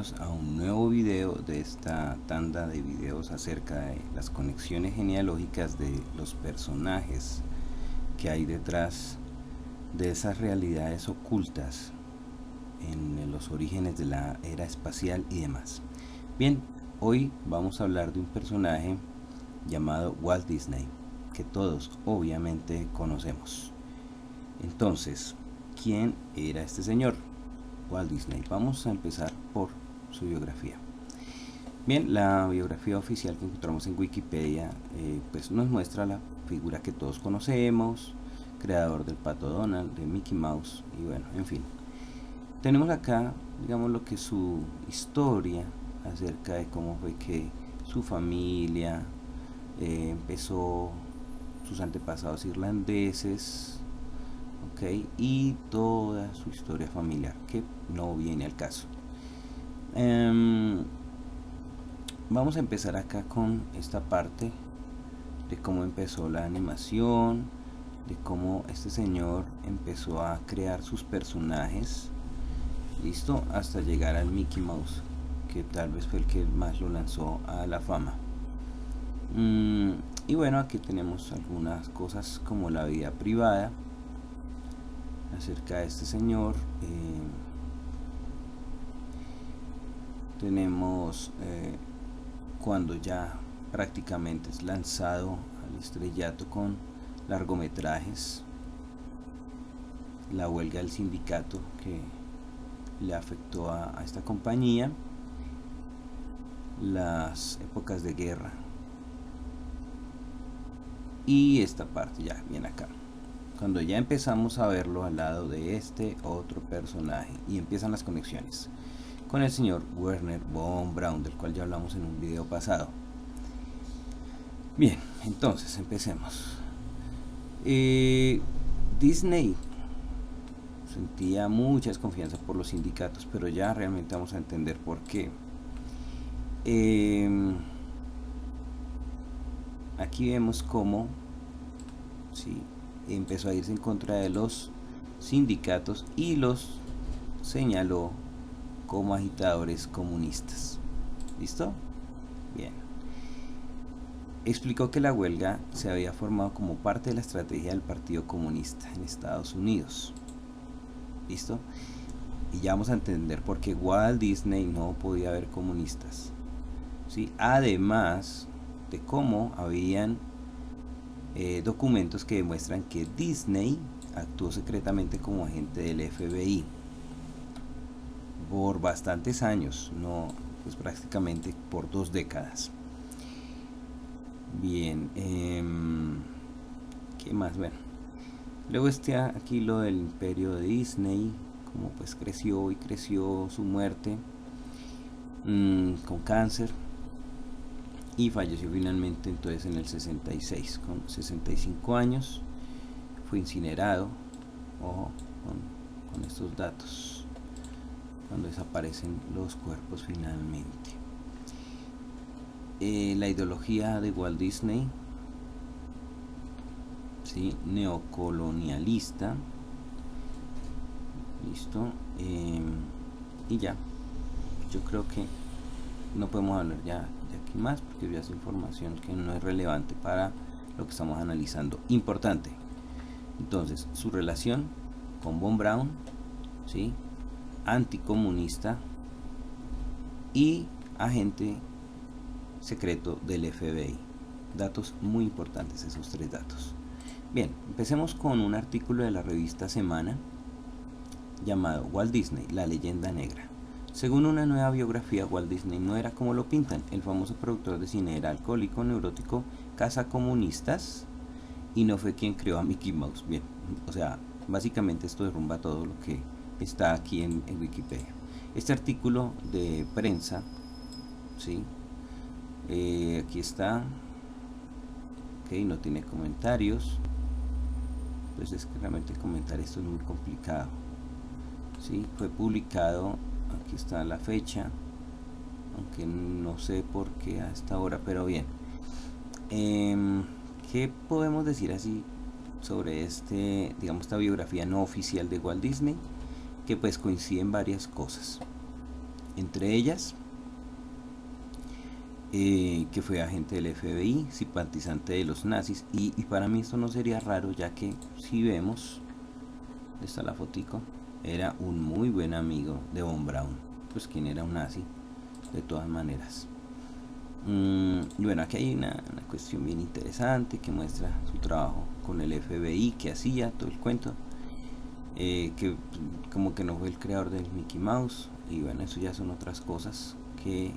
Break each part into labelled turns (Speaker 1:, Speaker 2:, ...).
Speaker 1: bienvenidos a un nuevo video de esta tanda de videos acerca de las conexiones genealógicas de los personajes que hay detrás de esas realidades ocultas en los orígenes de la era espacial y demás. Bien, hoy vamos a hablar de un personaje llamado Walt Disney, que todos obviamente conocemos. Entonces, ¿quién era este señor? Walt Disney. Vamos a empezar por su biografía. Bien, la biografía oficial que encontramos en Wikipedia pues nos muestra la figura que todos conocemos, creador del Pato Donald, de Mickey Mouse y bueno, en fin. Tenemos acá, digamos, lo que es su historia acerca de cómo fue que su familia empezó, sus antepasados irlandeses, y toda su historia familiar, que no viene al caso. Vamos a empezar acá con esta parte de cómo empezó la animación, de cómo este señor empezó a crear sus personajes, listo, hasta llegar al Mickey Mouse, que tal vez fue el que más lo lanzó a la fama. Y bueno, aquí tenemos algunas cosas como la vida privada acerca de este señor. Tenemos cuando ya prácticamente es lanzado al estrellato con largometrajes, la huelga del sindicato que le afectó a esta compañía, las épocas de guerra y esta parte ya viene acá, cuando ya empezamos a verlo al lado de este otro personaje y empiezan las conexiones con el señor Wernher von Braun, del cual ya hablamos en un video pasado. Bien, entonces empecemos. Disney sentía mucha desconfianza por los sindicatos, pero ya realmente vamos a entender por qué. Aquí vemos cómo empezó a irse en contra de los sindicatos y los señaló como agitadores comunistas. ¿Listo? Bien. Explicó que la huelga se había formado como parte de la estrategia del Partido Comunista en Estados Unidos. ¿Listo? Y ya vamos a entender por qué Walt Disney no podía haber comunistas. Además de cómo habían documentos que demuestran que Disney actuó secretamente como agente del FBI por bastantes años, no, pues prácticamente por 2 décadas. Bien, ¿qué más? Bueno, luego está aquí lo del imperio de Disney, como pues creció y creció, su muerte con cáncer, y falleció finalmente entonces en el 66 con 65 años. Fue incinerado. Ojo con estos datos, cuando desaparecen los cuerpos finalmente. La ideología de Walt Disney, neocolonialista. Listo. Y ya, yo creo que no podemos hablar ya de aquí más, porque ya es información que no es relevante para lo que estamos analizando. Importante, entonces, su relación con von Braun, anticomunista y agente secreto del FBI. Datos muy importantes, esos 3 datos. Bien, empecemos con un artículo de la revista Semana llamado Walt Disney, la leyenda negra. Según una nueva biografía, Walt Disney no era como lo pintan. El famoso productor de cine era alcohólico, neurótico, cazacomunistas y no fue quien creó a Mickey Mouse. Bien, o sea, básicamente esto derrumba todo lo que está aquí en Wikipedia. Este artículo de prensa, aquí está, no tiene comentarios, pues es que realmente comentar esto es muy complicado. Fue publicado, aquí está la fecha, aunque no sé por qué a esta hora, pero bien. ¿Qué podemos decir así sobre esta biografía no oficial de Walt Disney? Que pues coinciden varias cosas. entre ellas que fue agente del FBI, simpatizante de los nazis, y para mí esto no sería raro, ya que si vemos, está la fotico, era un muy buen amigo de Von Braun, pues quien era un nazi de todas maneras. Y bueno, aquí hay una cuestión bien interesante que muestra su trabajo con el FBI, que hacía todo el cuento, que como que no fue el creador del Mickey Mouse, y bueno, eso ya son otras cosas que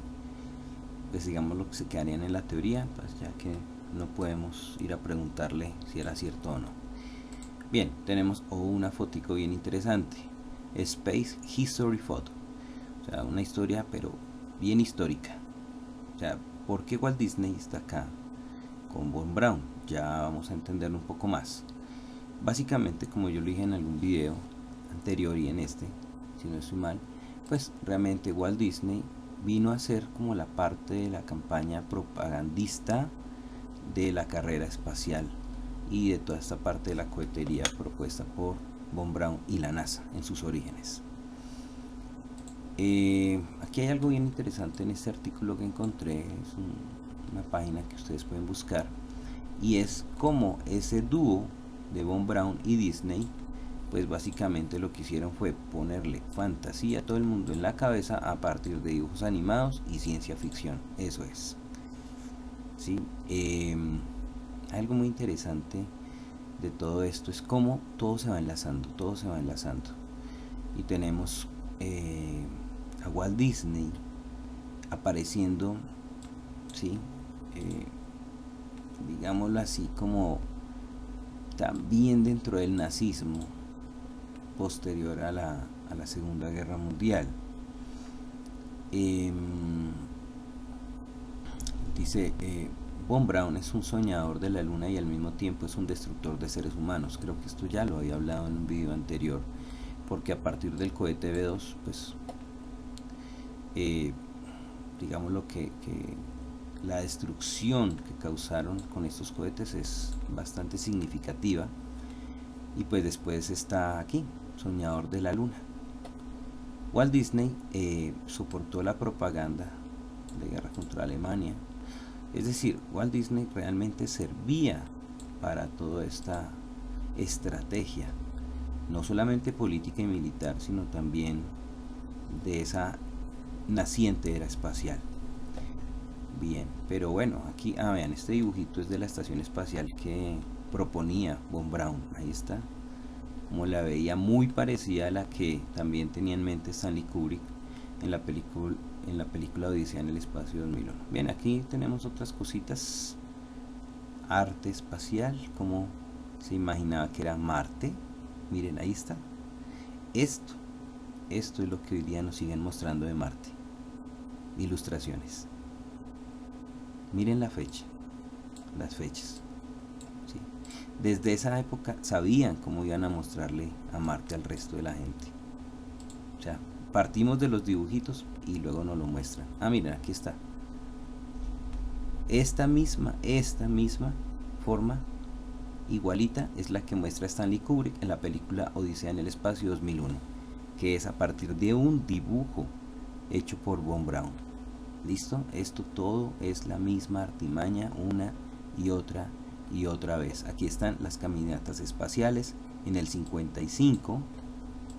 Speaker 1: pues digamos lo que se quedarían en la teoría, pues ya que no podemos ir a preguntarle si era cierto o no. Bien, tenemos una fotico bien interesante, Space History Photo, o sea, una historia pero bien histórica. O sea, ¿por qué Walt Disney está acá con Von Braun? Ya vamos a entenderlo un poco más. Básicamente, como yo lo dije en algún video anterior y en este, si no estoy mal, pues realmente Walt Disney vino a ser como la parte de la campaña propagandista de la carrera espacial y de toda esta parte de la cohetería propuesta por Von Braun y la NASA en sus orígenes. Aquí hay algo bien interesante en este artículo que encontré, es una página que ustedes pueden buscar, y es como ese dúo de Von Braun y Disney, pues básicamente lo que hicieron fue ponerle fantasía a todo el mundo en la cabeza a partir de dibujos animados y ciencia ficción. Eso es. ¿Sí? Algo muy interesante de todo esto es cómo todo se va enlazando, todo se va enlazando. Y tenemos a Walt Disney apareciendo, ¿sí? Digámoslo así, como también dentro del nazismo posterior a la Segunda Guerra Mundial. Dice, Von Braun es un soñador de la luna y al mismo tiempo es un destructor de seres humanos. Creo que esto ya lo había hablado en un video anterior, porque a partir del cohete B2, pues digamos lo que la destrucción que causaron con estos cohetes es bastante significativa. Y pues después está aquí, soñador de la luna. Walt Disney soportó la propaganda de guerra contra Alemania. Es decir, Walt Disney realmente servía para toda esta estrategia, no solamente política y militar, sino también de esa naciente era espacial. Bien, pero bueno, aquí, vean, este dibujito es de la estación espacial que proponía Von Braun. Ahí está, como la veía, muy parecida a la que también tenía en mente Stanley Kubrick en la película Odisea en el espacio 2001. Bien, aquí tenemos otras cositas, arte espacial, como se imaginaba que era Marte. Miren, ahí está. Esto es lo que hoy día nos siguen mostrando de Marte. Ilustraciones. Miren la fecha, las fechas. ¿Sí? Desde esa época sabían cómo iban a mostrarle a Marte al resto de la gente. O sea, partimos de los dibujitos y luego nos lo muestran. Miren, aquí está. Esta misma forma igualita es la que muestra Stanley Kubrick en la película Odisea en el espacio 2001, que es a partir de un dibujo hecho por Von Braun. ¿Listo? Esto todo es la misma artimaña una y otra vez. Aquí están las caminatas espaciales en el 55.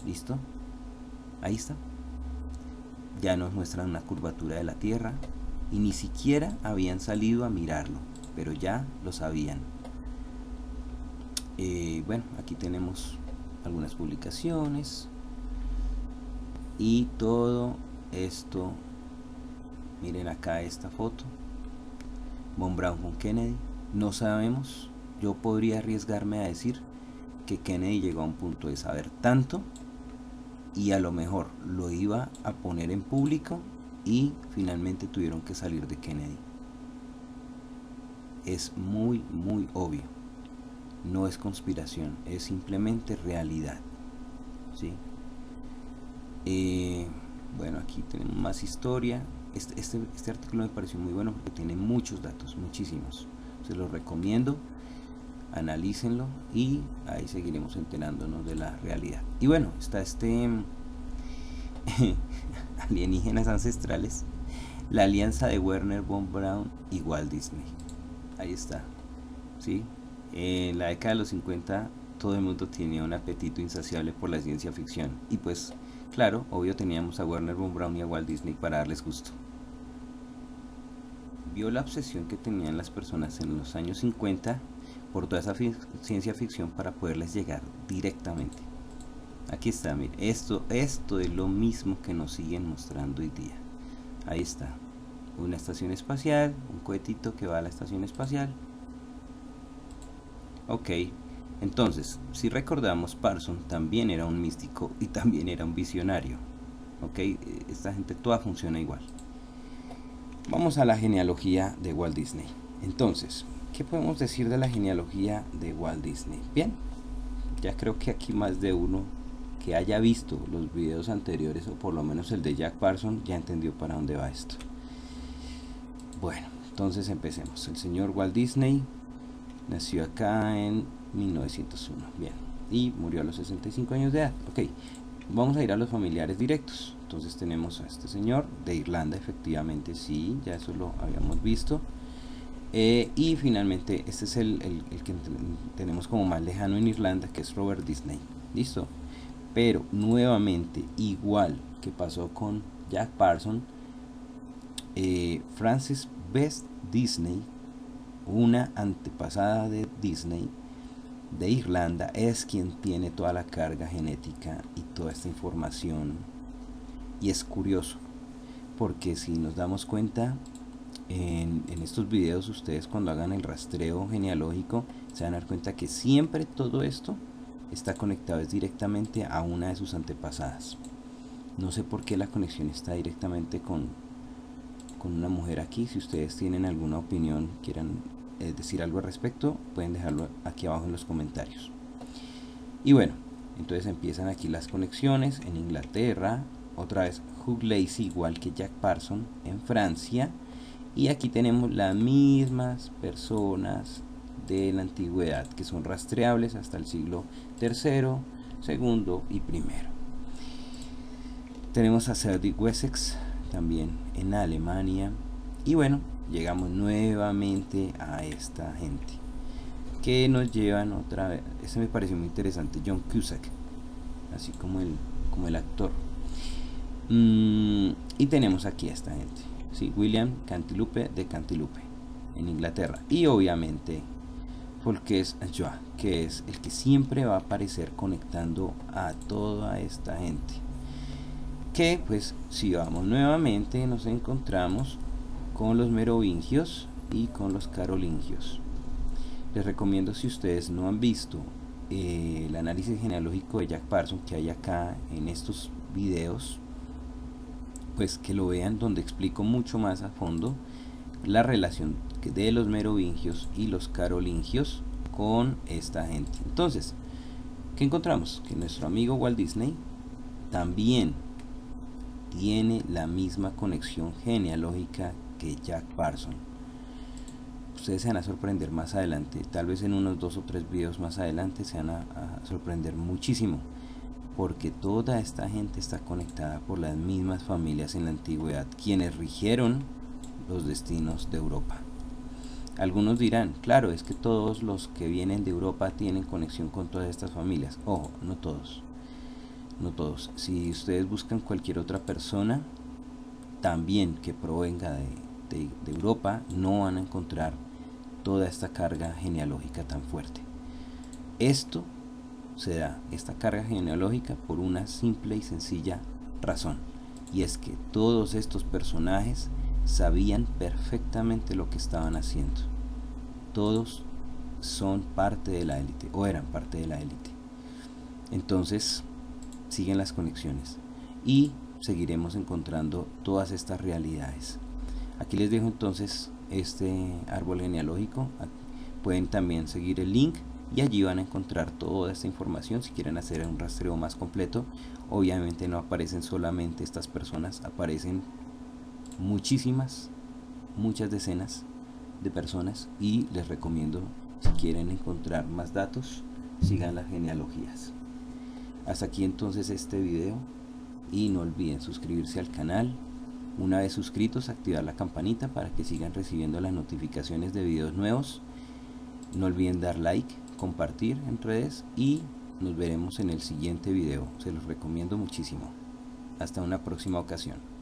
Speaker 1: ¿Listo? Ahí está. Ya nos muestran una curvatura de la Tierra y ni siquiera habían salido a mirarlo, pero ya lo sabían. Bueno, aquí tenemos algunas publicaciones y todo esto. Miren acá esta foto, Von Braun con Kennedy. No sabemos, yo podría arriesgarme a decir que Kennedy llegó a un punto de saber tanto y a lo mejor lo iba a poner en público y finalmente tuvieron que salir de Kennedy. Es muy obvio, no es conspiración, es simplemente realidad, ¿sí? Bueno, aquí tenemos más historia. Este artículo me pareció muy bueno porque tiene muchos datos, muchísimos. Se los recomiendo, analícenlo y ahí seguiremos enterándonos de la realidad. Y bueno, está alienígenas ancestrales, la alianza de Werner von Braun y Walt Disney. Ahí está, ¿sí? En la década de los 50 todo el mundo tenía un apetito insaciable por la ciencia ficción y pues claro, obvio teníamos a Werner von Braun y a Walt Disney para darles gusto. Vio la obsesión que tenían las personas en los años 50 por toda esa ciencia ficción para poderles llegar directamente. Aquí está, mire, esto es lo mismo que nos siguen mostrando hoy día. Ahí está, una estación espacial, un cohetito que va a la estación espacial. Ok, entonces, si recordamos, Parsons también era un místico y también era un visionario. Ok, esta gente toda funciona igual. Vamos a la genealogía de Walt Disney. Entonces, ¿qué podemos decir de la genealogía de Walt Disney? Bien, ya creo que aquí más de uno que haya visto los videos anteriores, o por lo menos el de Jack Parsons, ya entendió para dónde va esto. Bueno, entonces empecemos. El señor Walt Disney nació acá en 1901, bien, y murió a los 65 años de edad. Ok, vamos a ir a los familiares directos. Entonces tenemos a este señor de Irlanda, efectivamente, sí, ya eso lo habíamos visto. Y finalmente este es el que tenemos como más lejano en Irlanda, que es Robert Disney. Listo. Pero nuevamente, igual que pasó con Jack Parsons, Frances Best Disney, una antepasada de Disney de Irlanda, es quien tiene toda la carga genética y toda esta información. Y es curioso, porque si nos damos cuenta, en estos videos ustedes cuando hagan el rastreo genealógico se van a dar cuenta que siempre todo esto está conectado directamente a una de sus antepasadas. No sé por qué la conexión está directamente con una mujer aquí. Si ustedes tienen alguna opinión, quieran decir algo al respecto, pueden dejarlo aquí abajo en los comentarios. Y bueno, entonces empiezan aquí las conexiones. En Inglaterra, otra vez Hugh Lacey, igual que Jack Parsons, en Francia. Y aquí tenemos las mismas personas de la antigüedad que son rastreables hasta el siglo III, II y I. Tenemos a Cedric Wessex también en Alemania. Y bueno, llegamos nuevamente a esta gente que nos llevan otra vez. Este me pareció muy interesante, John Cusack, así como el actor. Y tenemos aquí a esta gente, sí, William Cantilupe de Cantilupe en Inglaterra. Y obviamente Folques Joa, que es el que siempre va a aparecer conectando a toda esta gente. Que pues si vamos nuevamente nos encontramos con los merovingios y con los carolingios. Les recomiendo, si ustedes no han visto el análisis genealógico de Jack Parsons que hay acá en estos videos, pues que lo vean, donde explico mucho más a fondo la relación de los merovingios y los carolingios con esta gente. Entonces, ¿qué encontramos? Que nuestro amigo Walt Disney también tiene la misma conexión genealógica que Jack Parsons. Ustedes se van a sorprender más adelante, tal vez en unos 2 o 3 videos más adelante se van a sorprender muchísimo, porque toda esta gente está conectada por las mismas familias en la antigüedad, quienes rigieron los destinos de Europa. Algunos dirán, claro, es que todos los que vienen de Europa tienen conexión con todas estas familias. Ojo, no todos. No todos. Si ustedes buscan cualquier otra persona también que provenga de Europa, no van a encontrar toda esta carga genealógica tan fuerte. Esto se da, esta carga genealógica, por una simple y sencilla razón, y es que todos estos personajes sabían perfectamente lo que estaban haciendo. Todos son parte de la élite, o eran parte de la élite. Entonces siguen las conexiones y seguiremos encontrando todas estas realidades. Aquí les dejo entonces este árbol genealógico. Pueden también seguir el link y allí van a encontrar toda esta información si quieren hacer un rastreo más completo. Obviamente no aparecen solamente estas personas, aparecen muchas decenas de personas, y les recomiendo, si quieren encontrar más datos, sigan las genealogías. Hasta aquí entonces este video. y no olviden suscribirse al canal. Una vez suscritos, activar la campanita para que sigan recibiendo las notificaciones de videos nuevos. No olviden dar like, compartir en redes y nos veremos en el siguiente video. Se los recomiendo muchísimo. Hasta una próxima ocasión.